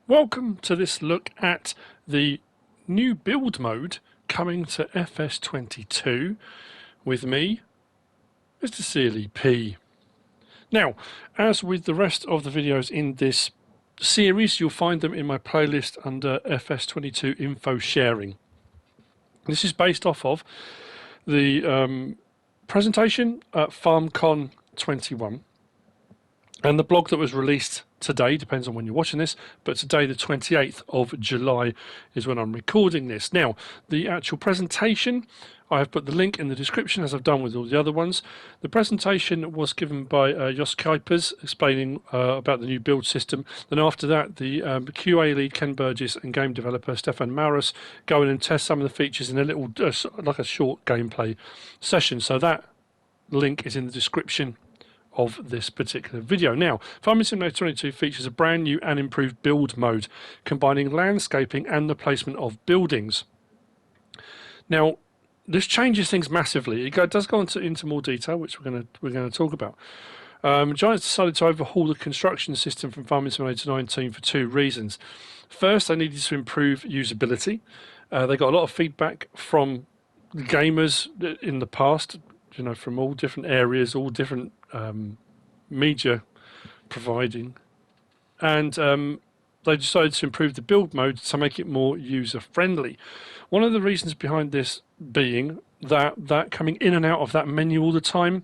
Welcome to this look at the new build mode coming to FS22 with me, MrSealyp. Now, as with the rest of the videos in this series, you'll find them in my playlist under FS22 info sharing. This is based off of the presentation at FarmCon 21 and the blog that was released today, depends on when you're watching this, but today the 28th of July is when I'm recording this. Now, the actual presentation, I have put the link in the description as I've done with all the other ones. The presentation was given by Jos Kuipers explaining about the new build system. Then after that, the QA lead Ken Burgess and game developer Stefan Maurus go in and test some of the features in a little, like a short gameplay session. So that link is in the description of this particular video. Now, Farming Simulator 22 features a brand new and improved build mode, combining landscaping and the placement of buildings. Now, this changes things massively. It does go into more detail, which we're going to talk about. Giants decided to overhaul the construction system from Farming Simulator 19 for two reasons. First, they needed to improve usability. They got a lot of feedback from gamers in the past, you know, from all different areas, all different media providing, and they decided to improve the build mode to make it more user friendly. One of the reasons behind this being that coming in and out of that menu all the time.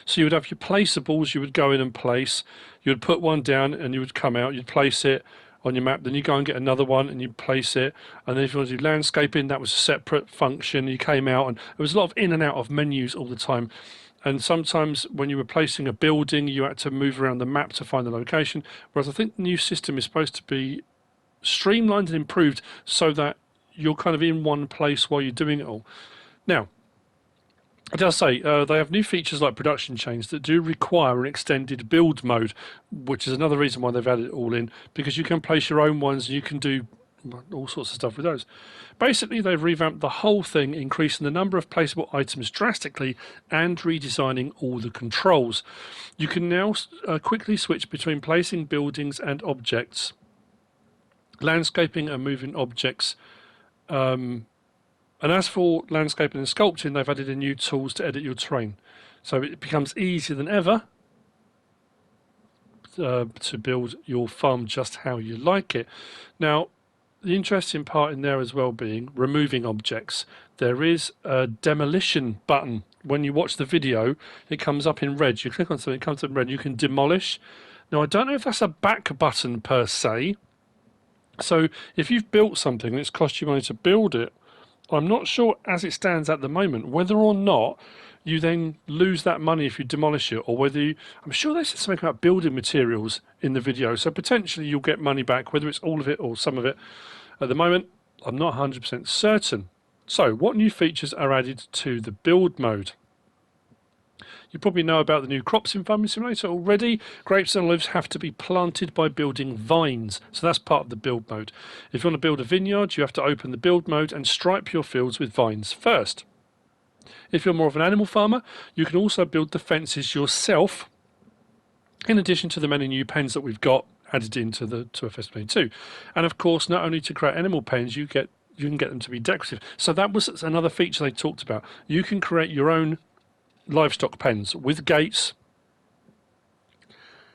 So you would have your placeables, you would go in and place, you would put one down and you would come out, you'd place it on your map, then you go and get another one and you place it, and then if you want to do landscaping, that was a separate function. You came out and there was a lot of in and out of menus all the time, and sometimes when you were placing a building you had to move around the map to find the location, whereas I think the new system is supposed to be streamlined and improved so that you're kind of in one place while you're doing it all. Now, it does say they have new features like production chains that do require an extended build mode, which is another reason why they've added it all in, because you can place your own ones and you can do all sorts of stuff with those. Basically, they've revamped the whole thing, increasing the number of placeable items drastically and redesigning all the controls. You can now quickly switch between placing buildings and objects, landscaping and moving objects. And as for landscaping and sculpting, they've added in new tools to edit your terrain. So it becomes easier than ever to build your farm just how you like it. Now, the interesting part in there as well being removing objects. There is a demolition button. When you watch the video, it comes up in red. You click on something, it comes up in red. You can demolish. Now, I don't know if that's a back button per se. So if you've built something and it's cost you money to build it, I'm not sure as it stands at the moment whether or not you then lose that money if you demolish it, or whether you, I'm sure they said something about building materials in the video, so potentially you'll get money back, whether it's all of it or some of it. At the moment, I'm not 100% certain. So what new features are added to the build mode? You probably know about the new crops in Farming Simulator already. Grapes and olives have to be planted by building vines, so that's part of the build mode. If you want to build a vineyard, you have to open the build mode and stripe your fields with vines first. If you're more of an animal farmer, you can also build the fences yourself, in addition to the many new pens that we've got added into the FS22. And of course, not only to create animal pens, you can get them to be decorative. So that was another feature they talked about. You can create your own livestock pens with gates.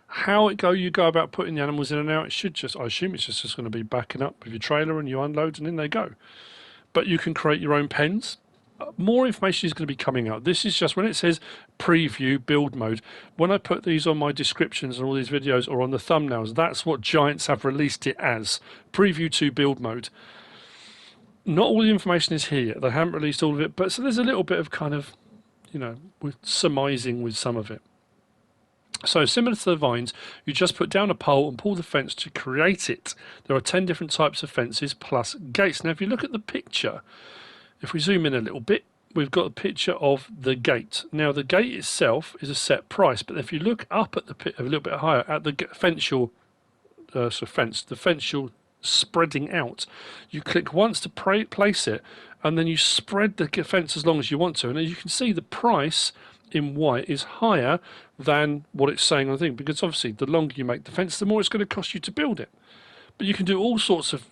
How you go about putting the animals in and out, it should just, I assume it's just going to be backing up with your trailer and you unload and in they go. But you can create your own pens. More information is going to be coming out. This is just when it says preview build mode. When I put these on my descriptions and all these videos or on the thumbnails, that's what Giants have released it as. Preview to build mode. Not all the information is here. They haven't released all of it, but so there's a little bit of kind of, you know, with surmising with some of it. So similar to the vines, you just put down a pole and pull the fence to create it. There are 10 different types of fences plus gates. Now if you look at the picture, if we zoom in a little bit, we've got a picture of the gate. Now the gate itself is a set price, but if you look up at the pit a little bit higher at the fence the fence you're spreading out, you click once to place it, and then you spread the fence as long as you want to, and as you can see, the price in white is higher than what it's saying on the thing, because obviously the longer you make the fence, the more it's going to cost you to build it. But you can do all sorts of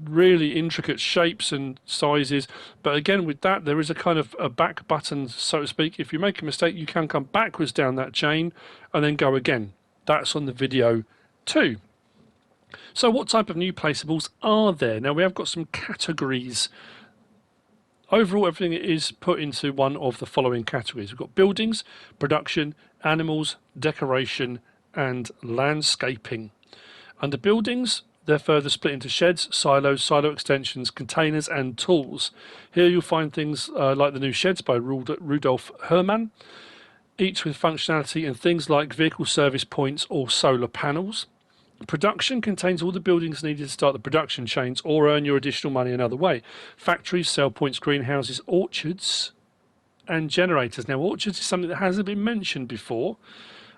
really intricate shapes and sizes. But again, with that, there is a kind of a back button, so to speak. If you make a mistake, you can come backwards down that chain and then go again. That's on the video too. So what type of new placeables are there? Now we have got some categories. Overall, everything is put into one of the following categories. We've got buildings, production, animals, decoration, and landscaping. Under buildings, they're further split into sheds, silos, silo extensions, containers, and tools. Here you'll find things like the new sheds by Rudolf Herrmann, each with functionality and things like vehicle service points or solar panels. Production contains all the buildings needed to start the production chains or earn your additional money another way. Factories, sell points, greenhouses, orchards, and generators. Now, orchards is something that hasn't been mentioned before.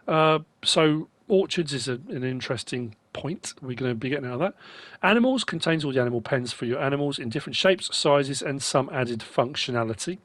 So orchards is an interesting point. We're going to be getting out of that. Animals contains all the animal pens for your animals in different shapes, sizes, and some added functionality.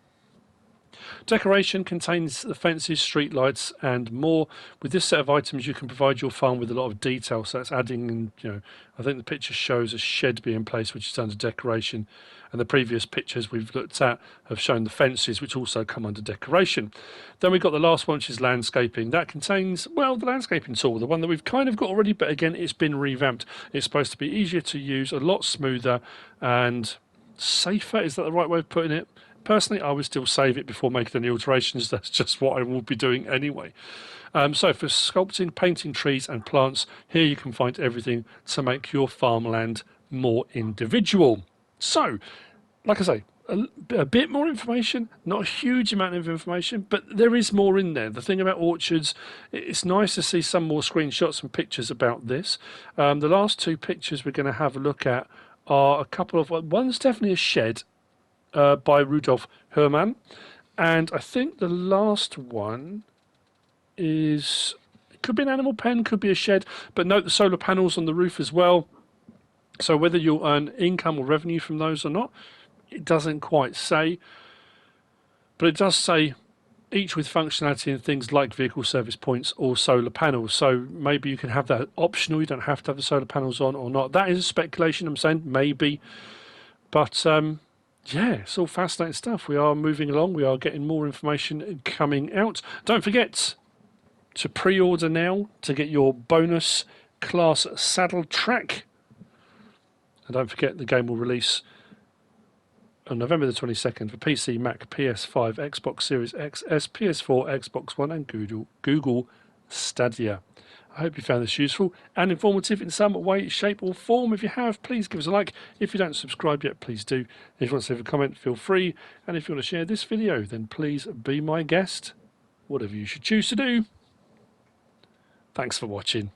Decoration contains the fences, street lights, and more. With this set of items, you can provide your farm with a lot of detail. So that's adding, in, I think the picture shows a shed being placed, which is under decoration. And the previous pictures we've looked at have shown the fences, which also come under decoration. Then we've got the last one, which is landscaping. That contains, well, the landscaping tool, the one that we've kind of got already, but again, it's been revamped. It's supposed to be easier to use, a lot smoother, and safer. Is that the right way of putting it? Personally, I would still save it before making any alterations. That's just what I will be doing anyway. So for sculpting, painting trees and plants, here you can find everything to make your farmland more individual. So, like I say, a bit more information, not a huge amount of information, but there is more in there. The thing about orchards, it's nice to see some more screenshots and pictures about this. The last two pictures we're going to have a look at are a couple of, one's definitely a shed, by Rudolf Herrmann, and I think the last one is, it could be an animal pen, could be a shed, but note the solar panels on the roof as well. So whether you'll earn income or revenue from those or not, it doesn't quite say, but it does say each with functionality and things like vehicle service points or solar panels. So maybe you can have that optional, you don't have to have the solar panels on or not. That is a speculation, I'm saying maybe, but yeah, it's all fascinating stuff. We are moving along. We are getting more information coming out. Don't forget to pre-order now to get your bonus class saddle track. And don't forget the game will release on November the 22nd for PC, Mac, PS5, Xbox Series XS, PS4, Xbox One, and Google Stadia. I hope you found this useful and informative in some way, shape or form. If you have, please give us a like. If you don't subscribe yet, please do. If you want to leave a comment, feel free. And if you want to share this video, then please be my guest. Whatever you should choose to do. Thanks for watching.